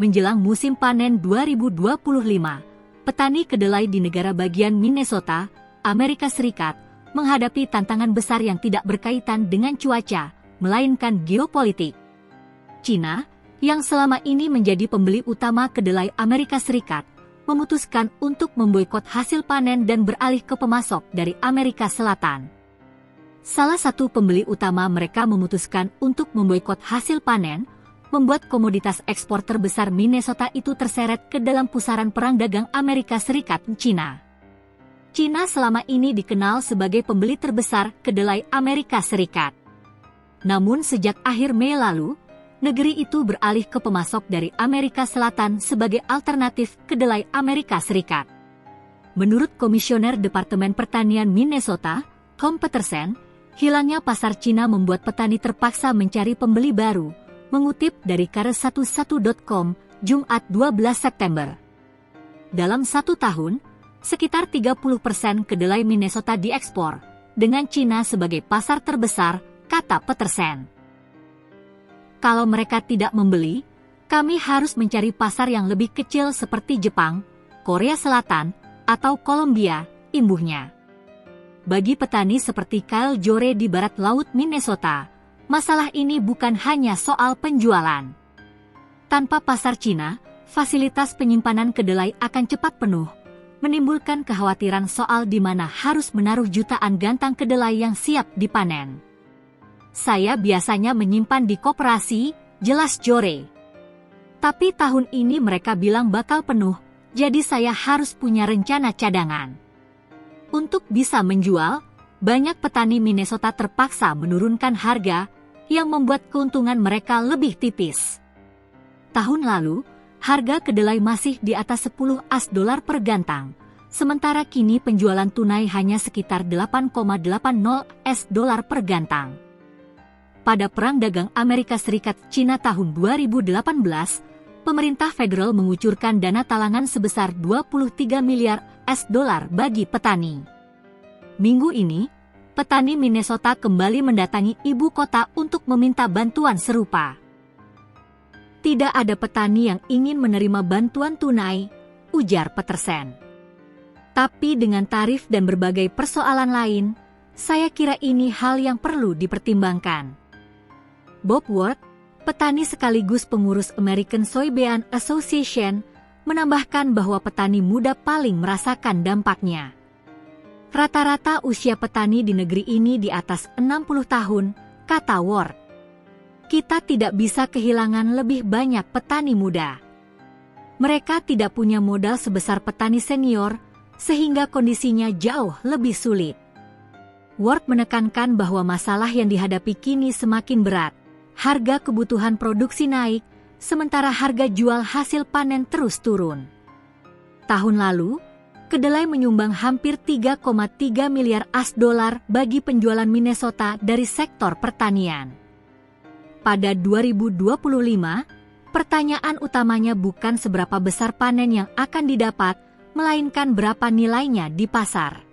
Menjelang musim panen 2025, petani kedelai di negara bagian Minnesota, Amerika Serikat, menghadapi tantangan besar yang tidak berkaitan dengan cuaca, melainkan geopolitik. Cina, yang selama ini menjadi pembeli utama kedelai Amerika Serikat, memutuskan untuk memboikot hasil panen dan beralih ke pemasok dari Amerika Selatan. Salah satu pembeli utama mereka memutuskan untuk memboikot hasil panen, membuat komoditas ekspor terbesar Minnesota itu terseret ke dalam pusaran perang dagang Amerika Serikat-Cina. Cina selama ini dikenal sebagai pembeli terbesar kedelai Amerika Serikat. Namun sejak akhir Mei lalu, negeri itu beralih ke pemasok dari Amerika Selatan sebagai alternatif kedelai Amerika Serikat. Menurut Komisioner Departemen Pertanian Minnesota, Tom Petersen, hilangnya pasar Cina membuat petani terpaksa mencari pembeli baru, mengutip dari Kares11.com, Jumat 12 September. Dalam 1 tahun, sekitar 30% kedelai Minnesota diekspor, dengan Cina sebagai pasar terbesar, kata Petersen. Kalau mereka tidak membeli, kami harus mencari pasar yang lebih kecil seperti Jepang, Korea Selatan, atau Kolombia, imbuhnya. Bagi petani seperti Kyle Jore di barat laut Minnesota, masalah ini bukan hanya soal penjualan. Tanpa pasar Cina, fasilitas penyimpanan kedelai akan cepat penuh, menimbulkan kekhawatiran soal di mana harus menaruh jutaan gantang kedelai yang siap dipanen. Saya biasanya menyimpan di koperasi, jelas Jore. Tapi tahun ini mereka bilang bakal penuh, jadi saya harus punya rencana cadangan. Untuk bisa menjual, banyak petani Minnesota terpaksa menurunkan harga, yang membuat keuntungan mereka lebih tipis. Tahun lalu, harga kedelai masih di atas $10 per gantang, sementara kini penjualan tunai hanya sekitar $8,80 per gantang. Pada Perang Dagang Amerika Serikat-Cina tahun 2018, pemerintah federal mengucurkan dana talangan sebesar $23 miliar bagi petani. Minggu ini, petani Minnesota kembali mendatangi ibu kota untuk meminta bantuan serupa. Tidak ada petani yang ingin menerima bantuan tunai, ujar Petersen. Tapi dengan tarif dan berbagai persoalan lain, saya kira ini hal yang perlu dipertimbangkan. Bob Ward, petani sekaligus pengurus American Soybean Association, menambahkan bahwa petani muda paling merasakan dampaknya. Rata-rata usia petani di negeri ini di atas 60 tahun, kata Ward. Kita tidak bisa kehilangan lebih banyak petani muda. Mereka tidak punya modal sebesar petani senior, sehingga kondisinya jauh lebih sulit. Ward menekankan bahwa masalah yang dihadapi kini semakin berat. Harga kebutuhan produksi naik, sementara harga jual hasil panen terus turun. Tahun lalu, kedelai menyumbang hampir $3,3 miliar bagi penjualan Minnesota dari sektor pertanian. Pada 2025, pertanyaan utamanya bukan seberapa besar panen yang akan didapat, melainkan berapa nilainya di pasar.